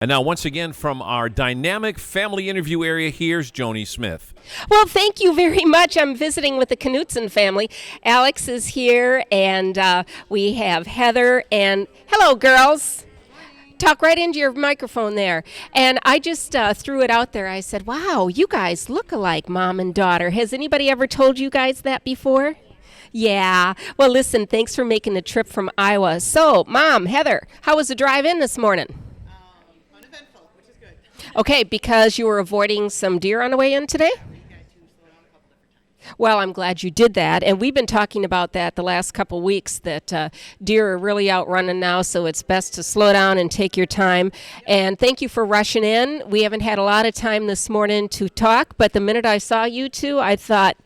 And now, once again, from our dynamic family interview area, here's Joni Smith. Well, thank you very much. I'm visiting with the Knutson family. Alex is here, and we have Heather. And hello, girls. Talk right into your microphone there. And I just threw it out there. I said, wow, you guys look alike, mom and daughter. Has anybody ever told you guys that before? Yeah. Well, listen, thanks for making the trip from Iowa. So, Mom, Heather, how was the drive in this morning? Uneventful, which is good. Okay, because you were avoiding some deer on the way in today? We had to slow down a couple different times. Well, I'm glad you did that. And we've been talking about that the last couple weeks, that deer are really out running now, so it's best to slow down and take your time. And thank you for rushing in. We haven't had a lot of time this morning to talk, but the minute I saw you two, I thought,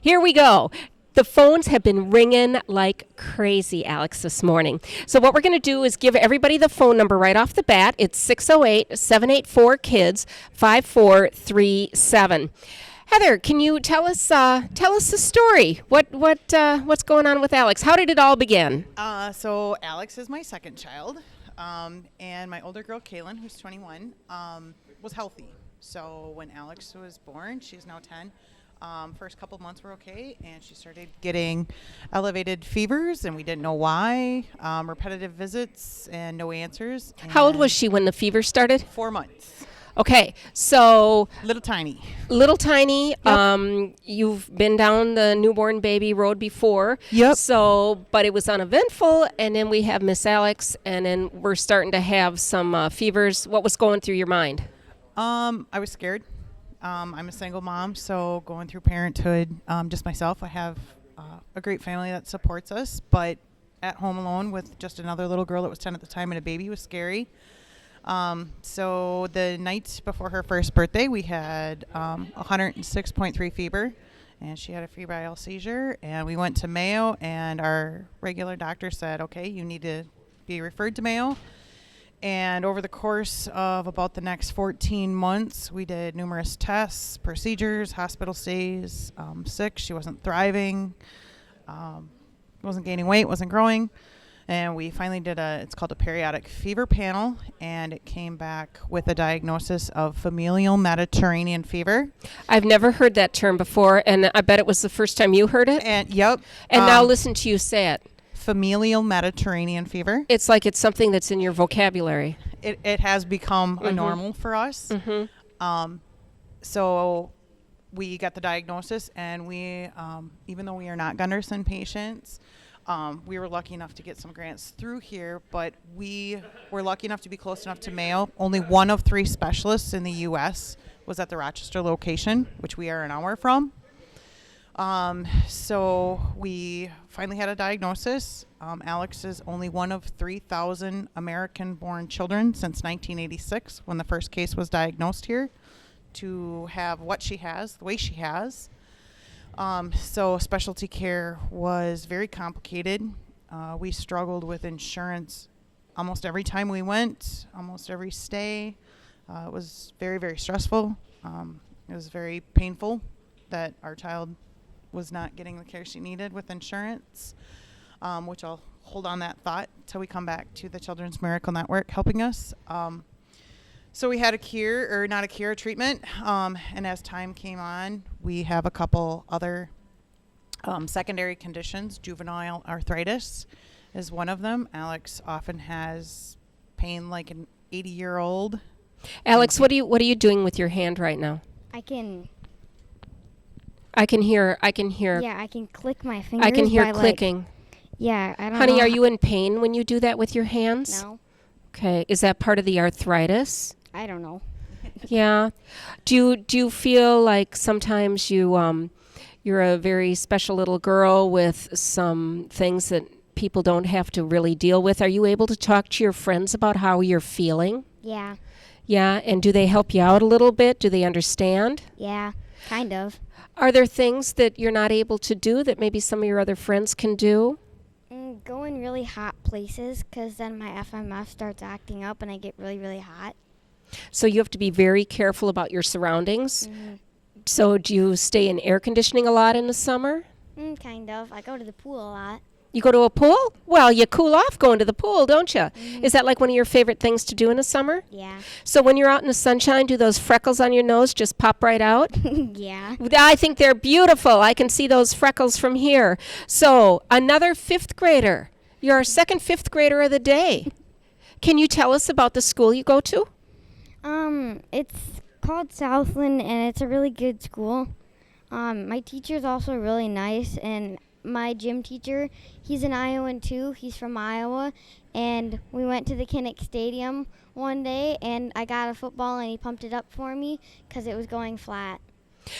here we go. The phones have been ringing like crazy, Alex, this morning. So what we're going to do is give everybody the phone number right off the bat. It's 608-784-KIDS, 5437. Heather, can you tell us the story? What's going on with Alex? How did it all begin? So Alex is my second child, and my older girl, Kaylin, who's 21, was healthy. So when Alex was born, she's now 10. First couple months were okay, and she started getting elevated fevers, and we didn't know why. Repetitive visits and no answers. How old was she when the fever started? 4 months. Okay, so Little tiny. little tiny. Yep. You've been down the newborn baby road before. Yep. So, but it was uneventful, and then we have Miss Alex, and then we're starting to have some fevers. What was going through your mind? I was scared. I'm a single mom, so going through parenthood, just myself. I have a great family that supports us, but at home alone with just another little girl that was 10 at the time and a baby was scary. So the night before her first birthday, we had 106.3 fever, and she had a febrile seizure, and we went to Mayo, and our regular doctor said, okay, you need to be referred to Mayo. And over the course of about the next 14 months, we did numerous tests, procedures, hospital stays, sick. She wasn't thriving, wasn't gaining weight, wasn't growing. And we finally did it's called a periodic fever panel, and it came back with a diagnosis of familial Mediterranean fever. I've never heard that term before, and I bet it was the first time you heard it. And yep. And now listen to you say it. Familial Mediterranean fever. It's like it's something that's in your vocabulary. It has become a normal for us. So we got the diagnosis, and we, even though we are not Gunderson patients, we were lucky enough to get some grants through here, but we were lucky enough to be close enough to Mayo. Only one of 3 specialists in the U.S. was at the Rochester location, which we are an hour from. So we finally had a diagnosis. Alex is only one of 3,000 American-born children since 1986, when the first case was diagnosed here, to have what she has, the way she has. So specialty care was very complicated. We struggled with insurance almost every time we went, almost every stay. It was very, very stressful. It was very painful that our child was not getting the care she needed with insurance, which I'll hold on that thought till we come back to the Children's Miracle Network helping us. So we had a treatment. And as time came on, we have a couple other secondary conditions. Juvenile arthritis is one of them. Alex often has pain like an 80-year-old. Alex, what are you doing with your hand right now? I can hear. Yeah, I can click my fingers. I can hear by, clicking. Yeah, I don't know. Honey, are you in pain when you do that with your hands? No, Okay. Is that part of the arthritis? I don't know. Yeah. Do you feel like sometimes you're a very special little girl with some things that people don't have to really deal with? Are you able to talk to your friends about how you're feeling? Yeah, Yeah. And do they help you out a little bit? Do they understand? yeah, kind of. Are there things that you're not able to do that maybe some of your other friends can do? Go in really hot places, because then my FMF starts acting up and I get really, really hot. So you have to be very careful about your surroundings. So do you stay in air conditioning a lot in the summer? Kind of. I go to the pool a lot. You go to a pool? Well, you cool off going to the pool, don't you? Is that like one of your favorite things to do in the summer? Yeah. So when you're out in the sunshine, do those freckles on your nose just pop right out? Yeah. I think they're beautiful. I can see those freckles from here. So another fifth grader. You're our second fifth grader of the day. Can you tell us about the school you go to? It's called Southland, and it's a really good school. My teacher's also really nice, and my gym teacher, he's an Iowan too. He's from Iowa, and we went to the Kinnick Stadium one day, and I got a football, and he pumped it up for me because it was going flat.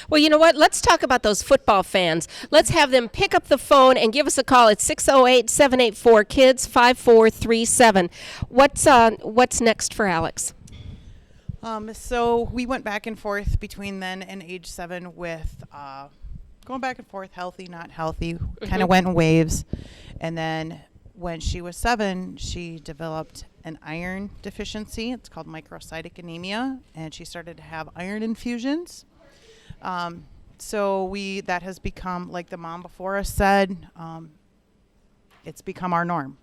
Well, you know what? Let's talk about those football fans. Let's have them pick up the phone and give us a call at 608-784-KIDS-5437. What's next for Alex? So we went back and forth between then and age 7 with going back and forth, healthy, not healthy, kind of went in waves. And then when she was 7, she developed an iron deficiency. It's called microcytic anemia, and she started to have iron infusions. So that has become, like the mom before us said, it's become our norm.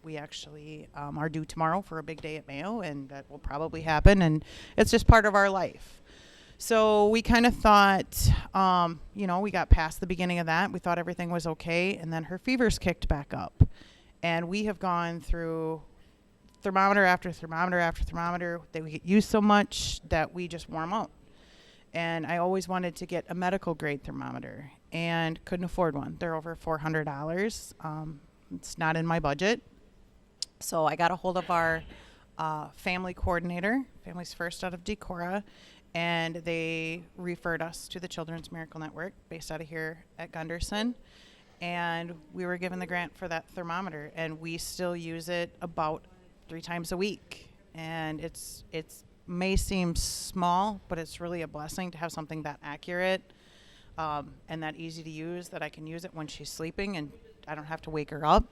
We actually are due tomorrow for a big day at Mayo, and that will probably happen, and it's just part of our life. So we kind of thought, we got past the beginning of that. We thought everything was okay, and then her fevers kicked back up. And we have gone through thermometer after thermometer after thermometer. That we get used so much that we just warm out. And I always wanted to get a medical grade thermometer and couldn't afford one. They're over $400. It's not in my budget. So I got a hold of our family coordinator, Families First out of Decorah, and they referred us to the Children's Miracle Network based out of here at Gunderson. And we were given the grant for that thermometer, and we still use it about 3 times a week. And it's may seem small, but it's really a blessing to have something that accurate and that easy to use, that I can use it when she's sleeping and I don't have to wake her up.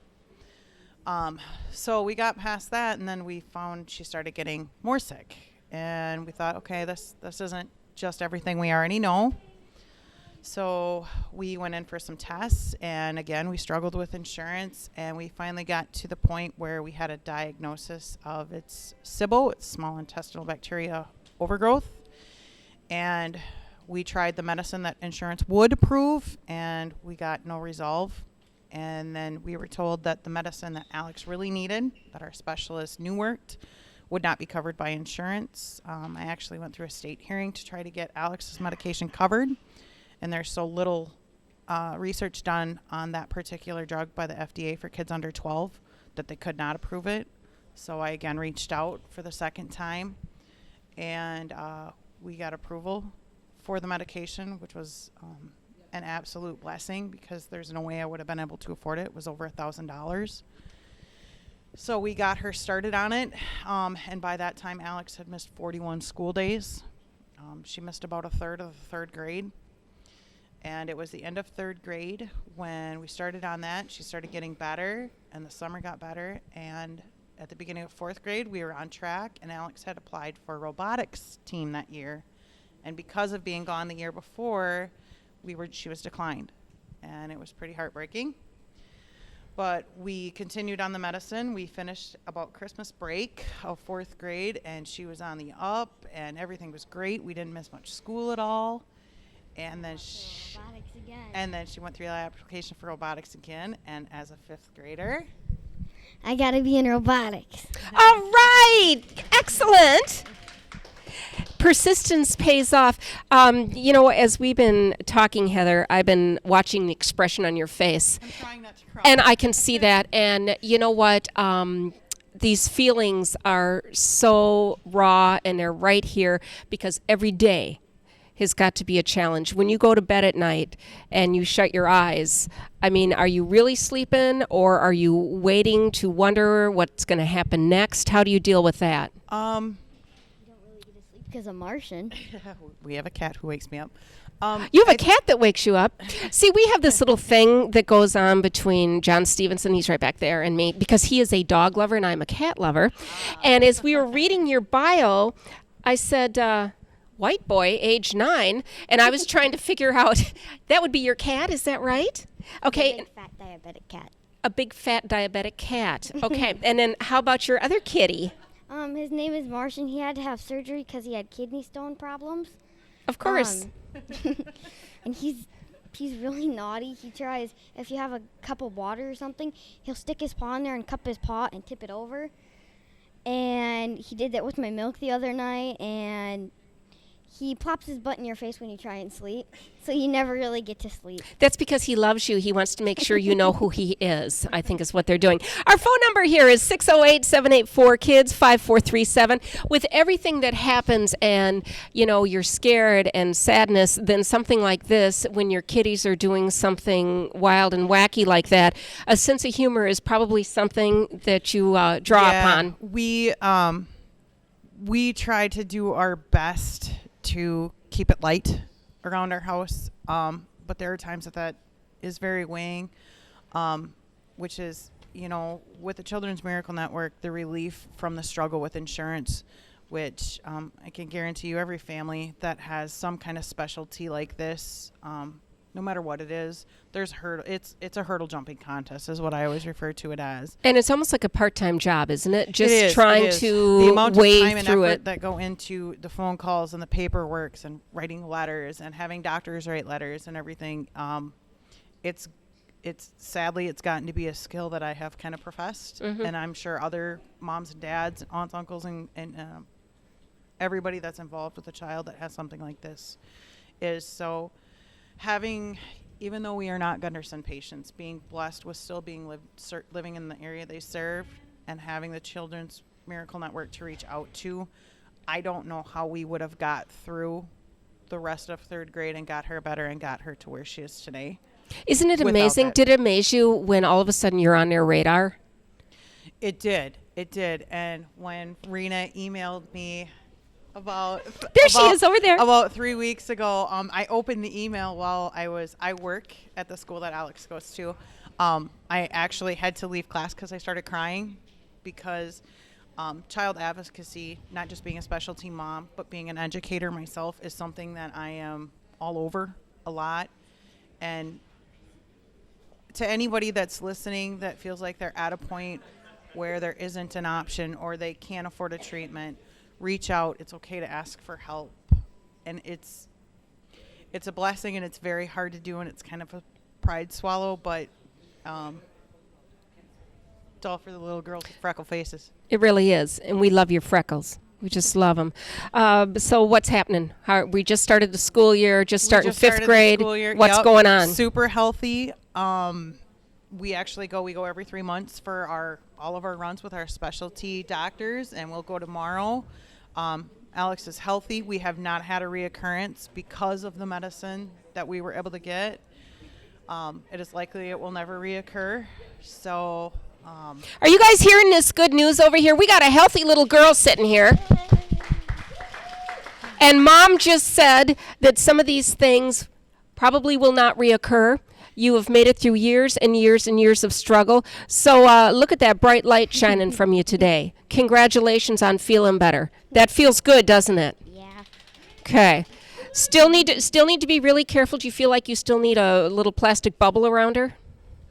So we got past that, and then we found she started getting more sick. And we thought, okay, this isn't just everything we already know. So we went in for some tests, and again, we struggled with insurance, and we finally got to the point where we had a diagnosis of its SIBO, it's small intestinal bacteria overgrowth. And we tried the medicine that insurance would approve, and we got no resolve. And then we were told that the medicine that Alex really needed, that our specialist knew worked, would not be covered by insurance. I actually went through a state hearing to try to get Alex's medication covered. And there's so little research done on that particular drug by the FDA for kids under 12 that they could not approve it. So I again reached out for the second time, and we got approval for the medication, which was an absolute blessing because there's no way I would have been able to afford it. It was over $1,000. So we got her started on it, and by that time Alex had missed 41 school days. She missed about a third of the 3rd grade. And it was the end of 3rd grade when we started on that. She started getting better, and the summer got better. And at the beginning of 4th grade, we were on track, and Alex had applied for a robotics team that year. And because of being gone the year before, she was declined. And it was pretty heartbreaking. But we continued on the medicine. We finished about Christmas break of 4th grade, and she was on the up, and everything was great. We didn't miss much school at all. And then she went through the application for robotics again. And as a 5th grader, I got to be in robotics. All right. Excellent. Persistence pays off. As we've been talking, Heather, I've been watching the expression on your face. I'm trying not to cry. And I can see that. And you know what? These feelings are so raw, and they're right here because every day has got to be a challenge. When you go to bed at night and you shut your eyes, I mean, are you really sleeping, or are you waiting to wonder what's going to happen next? How do you deal with that? You don't really get to sleep because I'm Martian. We have a cat who wakes me up. You have a cat that wakes you up. See, we have this little thing that goes on between John Stevenson, he's right back there, and me, because he is a dog lover and I'm a cat lover. And as we were reading your bio, I said, white boy, age 9, and I was trying to figure out, that would be your cat, is that right? Okay. Big fat diabetic cat. A big fat diabetic cat. Okay, and then how about your other kitty? His name is Martian. He had to have surgery because he had kidney stone problems. Of course. And he's really naughty. He tries, if you have a cup of water or something, he'll stick his paw in there and cup his paw and tip it over. And he did that with my milk the other night, and he plops his butt in your face when you try and sleep, so you never really get to sleep. That's because he loves you. He wants to make sure you know who he is, I think is what they're doing. Our phone number here is 608-784-KIDS, 5437. With everything that happens and, you're scared and sadness, then something like this, when your kiddies are doing something wild and wacky like that, a sense of humor is probably something that you draw upon. We try to do our best to keep it light around our house, but there are times that is very weighing, which is, with the Children's Miracle Network, the relief from the struggle with insurance, which I can guarantee you every family that has some kind of specialty like this, no matter what it is, there's it's a hurdle jumping contest is what I always refer to it as. And it's almost like a part-time job, isn't it? Just it is, trying it is. to the amount wade of time and through effort it. that go into the phone calls and the paperwork and writing letters and having doctors write letters and everything. It's sadly it's gotten to be a skill that I have kind of professed, and I'm sure other moms and dads, aunts, uncles, and everybody that's involved with a child that has something like this is so. Even though we are not Gunderson patients, being blessed with still being living in the area they serve and having the Children's Miracle Network to reach out to, I don't know how we would have got through the rest of third grade and got her better and got her to where she is today. Isn't it amazing? Did it amaze you when all of a sudden you're on their radar? It did. And when Rena emailed me she is over there. About 3 weeks ago, I opened the email while I work at the school that Alex goes to. I actually had to leave class because I started crying because child advocacy, not just being a specialty mom, but being an educator myself, is something that I am all over a lot. And to anybody that's listening that feels like they're at a point where there isn't an option or they can't afford a treatment, reach out. It's okay to ask for help, and it's a blessing, and it's very hard to do, and it's kind of a pride swallow, but it's all for the little girls with freckle faces. It really is, and we love your freckles. We just love them. So what's happening? We just started the school year, starting fifth grade. What's going on? Super healthy. We go every 3 months for all of our runs with our specialty doctors, and we'll go tomorrow. Alex is healthy. We have not had a reoccurrence because of the medicine that we were able to get. It is likely it will never reoccur. So, are you guys hearing this good news over here? We got a healthy little girl sitting here. And Mom just said that some of these things probably will not reoccur. You have made it through years and years and years of struggle. So look at that bright light shining from you today. Congratulations on feeling better. That feels good, doesn't it? Yeah. Okay. Still need to be really careful. Do you feel like you still need a little plastic bubble around her?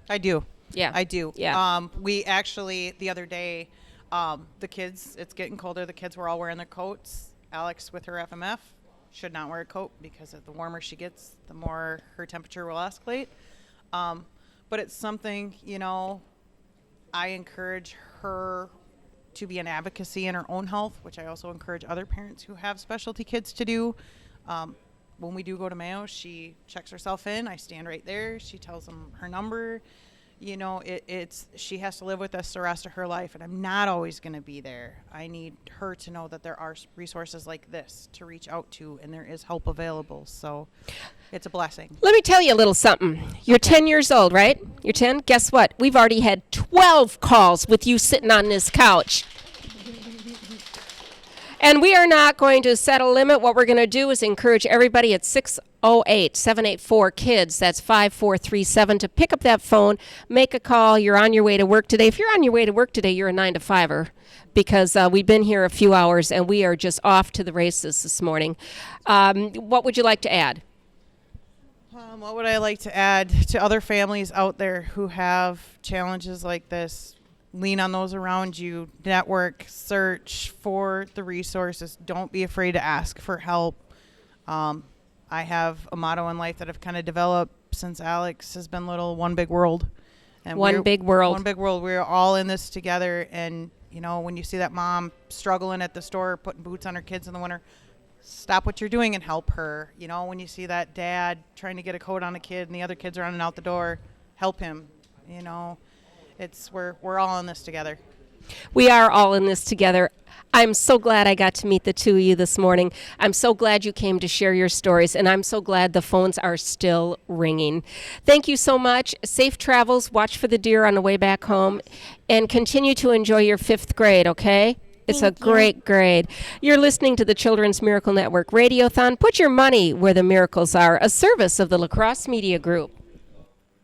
I do. Yeah. I do. Yeah. We actually, the other day, the kids, it's getting colder. The kids were all wearing their coats. Alex with her FMF should not wear a coat because the warmer she gets, the more her temperature will escalate. But it's something, I encourage her to be an advocacy in her own health, which I also encourage other parents who have specialty kids to do. When we do go to Mayo, she checks herself in. I stand right there. She tells them her number. She has to live with us the rest of her life, and I'm not always going to be there. I need her to know that there are resources like this to reach out to, and there is help available. So it's a blessing. Let me tell you a little something. You're 10 years old, right? You're 10? Guess what? We've already had 12 calls with you sitting on this couch. And we are not going to set a limit. What we're going to do is encourage everybody at 608-784-KIDS, that's 5437, to pick up that phone, make a call. You're on your way to work today. If you're on your way to work today, you're a 9-to-5er because we've been here a few hours and we are just off to the races this morning. What would you like to add? What would I like to add to other families out there who have challenges like this? Lean on those around you. Network, search for the resources. Don't be afraid to ask for help. I have a motto in life that I've kind of developed since Alex has been little: one big world. And One big world. One big world. We're all in this together. And, you know, when you see that mom struggling at the store, putting boots on her kids in the winter, stop what you're doing and help her. You know, when you see that dad trying to get a coat on a kid and the other kids are running out the door, help him. You know, we're all in this together. We are all in this together. I'm so glad I got to meet the two of you this morning. I'm so glad you came to share your stories, and I'm so glad the phones are still ringing. Thank you so much. Safe travels. Watch for the deer on the way back home, and continue to enjoy your 5th grade, okay? It's a great grade. You're listening to the Children's Miracle Network Radiothon. Put your money where the miracles are, a service of the La Crosse Media Group.